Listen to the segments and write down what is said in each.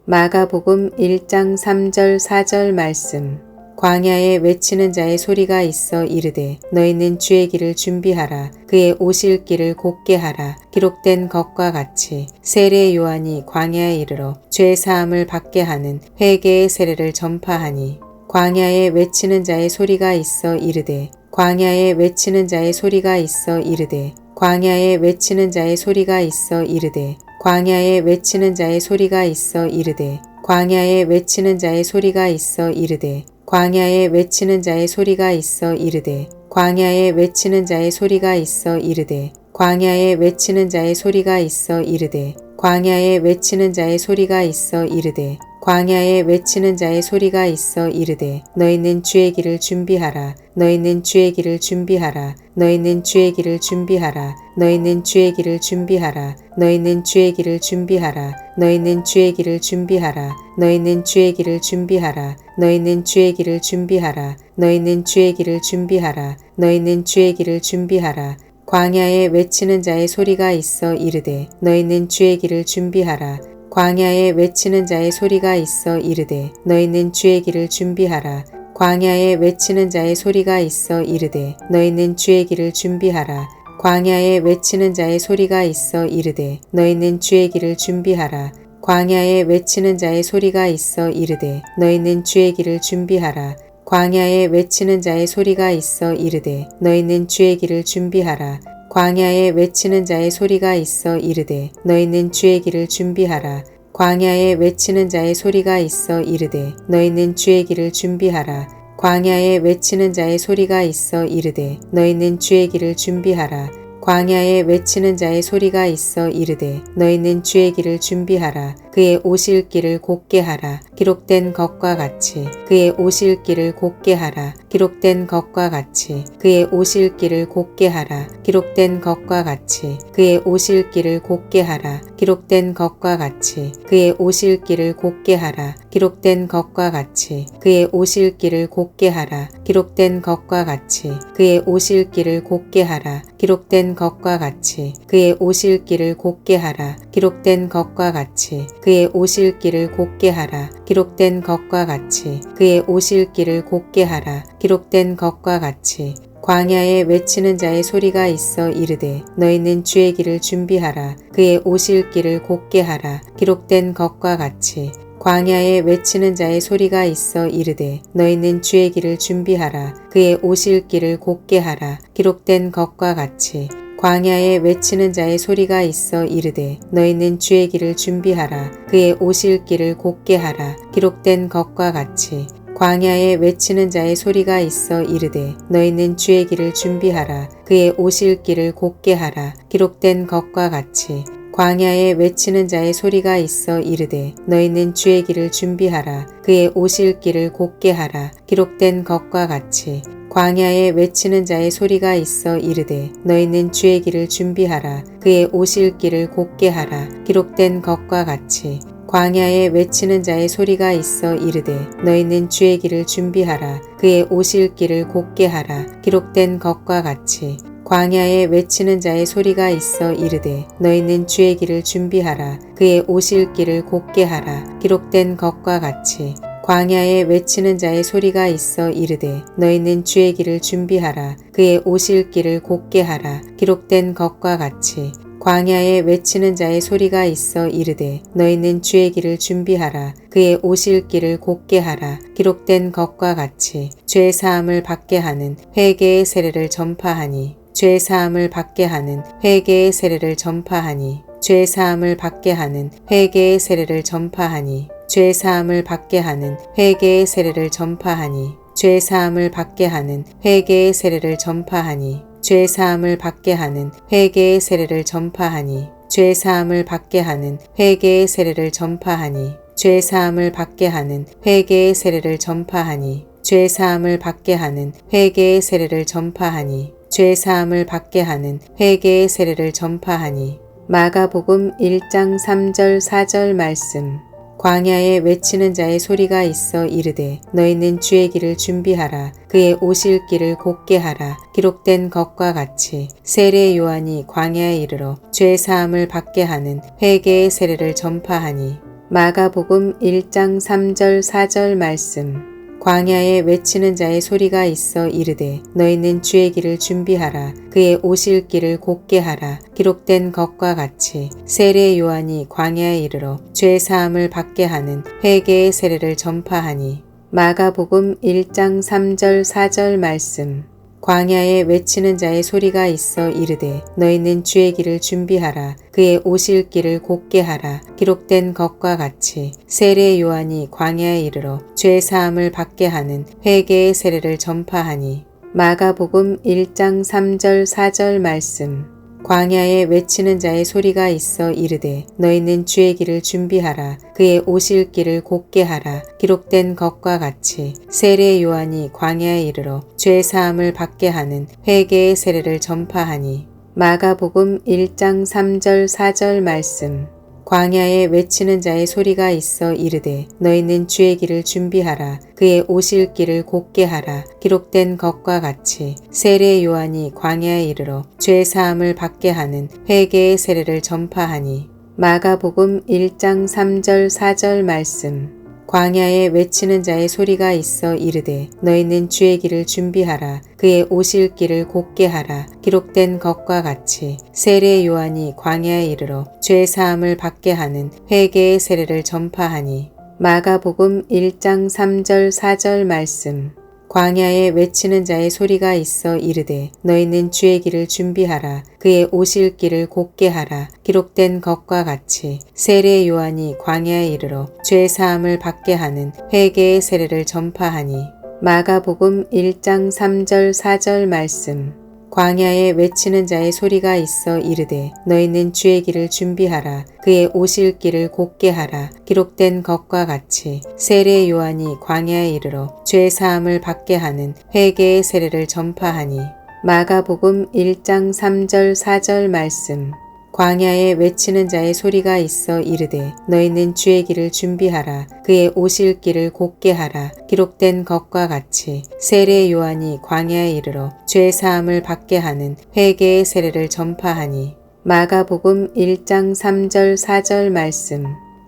마가복음 1장 3절 4절 말씀. 광야에 외치는 자의 소리가 있어 이르되 너희는 주의 길을 준비하라. 그의 오실 길을 곧게 하라. 기록된 것과 같이 세례 요한이 광야에 이르러 죄 사함을 받게 하는 회개의 세례를 전파하니 광야에 외치는 자의 소리가 있어 이르되 광야에 외치는 자의 소리가 있어 이르되 광야에 외치는 자의 소리가 있어 이르되 광야에 외치는 자의 소리가 있어 이르되 광야에 외치는 자의 소리가 있어 이르되 광야에 외치는 자의 소리가 있어 이르되 광야에 외치는 자의 소리가 있어 이르되 광야에 외치는 자의 소리가 있어 이르되 광야에 외치는 자의 소리가 있어 이르되 광야에 외치는 자의 소리가 있어 이르되 너희는 주의 길을 준비하라. 너희는 주의 길을 준비하라. 너희는 주의 길을 준비하라. 너희는 주의 길을 준비하라. 너희는 주의 길을 준비하라. 너희는 주의 길을 준비하라. 너희는 주의 길을 준비하라. 너희는 주의 길을 준비하라. 너희는 주의 길을 준비하라. 너희는 주의 길을 준비하라. 광야에 외치는 자의 소리가 있어 이르되 너희는 주의 길을 준비하라. 광야에 외치는 자의 소리가 있어 이르되 너희는 주의 길을 준비하라. 광야에 외치는 자의 소리가 있어 이르되 너희는 주의 길을 준비하라. 광야에 외치는 자의 소리가 있어 이르되 너희는 주의 길을 준비하라. 광야에 외치는 자의 소리가 있어 이르되 너희는 주의 길을 준비하라. 광야에 외치는 자의 소리가 있어 이르되 너희는 주의 길을 준비하라. 광야에 외치는 자의 소리가 있어 이르되 너희는 주의 길을 준비하라. 광야에 외치는 자의 소리가 있어 이르되 너희는 주의 길을 준비하라. 광야에 외치는 자의 소리가 있어 이르되 너희는 주의 길을 준비하라. 광야에 외치는 자의 소리가 있어 이르되 너희는 주의 길을 준비하라. 그의 오실 길을 곧게 하라. 기록된 것과 같이 그의 오실 길을 곧게 하라. 기록된 것과 같이 그의 오실 길을 곧게 하라. 기록된 것과 같이 그의 오실 길을 곧게 하라. 기록된 것과 같이 그의 오실 길을 곧게 하라. 기록된 것과 같이 그의 오실 길을 곧게 하라. 기록된 것과 같이 그의 오실 길을 곧게 하라. 기록된 것과 같이 그의 오실 길을 곧게 하라. 기록된 것과 같이 그의 오실 길을 곧게 하라. 기록된 것과 같이 그의 오실 길을 곧게 하라. 기록된 것과 같이 광야에 외치는 자의 소리가 있어 이르되 너희는 주의 길을 준비하라. 그의 오실 길을 곧게 하라. 기록된 것과 같이 광야에 외치는 자의 소리가 있어 이르되 너희는 주의 길을 준비하라. 그의 오실 길을 곧게 하라. 기록된 것과 같이 광야에 외치는 자의 소리가 있어 이르되 너희는 주의 길을 준비하라. 그의 오실 길을 곧게 하라. 기록된 것과 같이 광야에 외치는 자의 소리가 있어 이르되 너희는 주의 길을 준비하라. 그의 오실 길을 곧게 하라. 기록된 것과 같이 광야에 외치는 자의 소리가 있어 이르되 너희는 주의 길을 준비하라. 그의 오실 길을 곧게 하라. 기록된 것과 같이 광야에 외치는 자의 소리가 있어 이르되 너희는 주의 길을 준비하라. 그의 오실 길을 곧게 하라. 기록된 것과 같이 광야에 외치는 자의 소리가 있어 이르되 너희는 주의 길을 준비하라. 그의 오실 길을 곧게 하라. 기록된 것과 같이 광야에 외치는 자의 소리가 있어 이르되 너희는 주의 길을 준비하라. 그의 오실 길을 곧게 하라. 기록된 것과 같이 광야에 외치는 자의 소리가 있어 이르되 너희는 주의 길을 준비하라. 그의 오실 길을 곧게 하라. 기록된 것과 같이 광야에 외치는 자의 소리가 있어 이르되 너희는 주의 길을 준비하라. 그의 오실 길을 곧게 하라. 기록된 것과 같이 죄 사함을 받게 하는 회개의 세례를 전파하니 죄 사함을 받게 하는 회개의 세례를 전파하니 죄 사함을 받게 하는 회개의 세례를 전파하니 죄 사함을 받게 하는 회개의 세례를 전파하니 죄 사함을 받게 하는 회개의 세례를 전파하니 죄 사함을 받게 하는 회개의 세례를 전파하니 죄 사함을 받게 하는 회개의 세례를 전파하니 죄 사함을 받게 하는 회개의 세례를 전파하니 죄 사함을 받게 하는 회개의 세례를 전파하니 죄 사함을 받게 하는 회개의 세례를 전파하니 마가복음 1장 3절 4절 말씀. 광야에 외치는 자의 소리가 있어 이르되 너희는 주의 길을 준비하라. 그의 오실 길을 곧게 하라. 기록된 것과 같이 세례 요한이 광야에 이르러 죄 사함을 받게 하는 회개의 세례를 전파하니 마가복음 1장 3절 4절 말씀. 광야에 외치는 자의 소리가 있어 이르되 너희는 주의 길을 준비하라. 그의 오실 길을 곧게 하라. 기록된 것과 같이 세례 요한이 광야에 이르러 죄 사함을 받게 하는 회개의 세례를 전파하니. 마가복음 1장 3절 4절 말씀. 광야에 외치는 자의 소리가 있어 이르되 너희는 주의 길을 준비하라. 그의 오실 길을 곧게 하라. 기록된 것과 같이 세례 요한이 광야에 이르러 죄 사함을 받게 하는 회개의 세례를 전파하니. 마가복음 1장 3절 4절 말씀. 광야에 외치는 자의 소리가 있어 이르되 너희는 주의 길을 준비하라. 그의 오실 길을 곧게 하라. 기록된 것과 같이 세례 요한이 광야에 이르러 죄 사함을 받게 하는 회개의 세례를 전파하니. 마가복음 1장 3절 4절 말씀. 광야에 외치는 자의 소리가 있어 이르되 너희는 주의 길을 준비하라. 그의 오실 길을 곧게 하라. 기록된 것과 같이 세례 요한이 광야에 이르러 죄 사함을 받게 하는 회개의 세례를 전파하니. 마가복음 1장 3절 4절 말씀. 광야에 외치는 자의 소리가 있어 이르되 너희는 주의 길을 준비하라. 그의 오실 길을 곧게 하라. 기록된 것과 같이 세례 요한이 광야에 이르러 죄 사함을 받게 하는 회개의 세례를 전파하니. 마가복음 1장 3절 4절 말씀. 광야에 외치는 자의 소리가 있어 이르되 너희는 주의 길을 준비하라. 그의 오실 길을 곧게 하라. 기록된 것과 같이 세례 요한이 광야에 이르러 죄 사함을 받게 하는 회개의 세례를 전파하니. 마가복음 1장 3절 4절 말씀. 광야에 외치는 자의 소리가 있어 이르되 너희는 주의 길을 준비하라. 그의 오실 길을 곧게 하라. 기록된 것과 같이 세례 요한이 광야에 이르러 죄 사함을 받게 하는 회개의 세례를 전파하니. 마가복음 1장 3절 4절 말씀. 광야에 외치는 자의 소리가 있어 이르되 너희는 주의 길을 준비하라. 그의 오실 길을 곧게 하라. 기록된 것과 같이 세례 요한이 광야에 이르러 죄 사함을 받게 하는 회개의 세례를 전파하니. 마가복음 1장 3절 4절 말씀.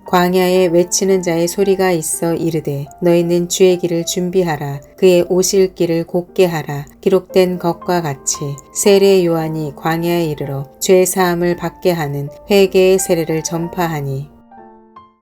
광야에 외치는 자의 소리가 있어 이르되 너희는 주의 길을 준비하라. 그의 오실 길을 곧게 하라. 기록된 것과 같이 세례 요한이 광야에 이르러 죄 사함을 받게 하는 회개의 세례를 전파하니.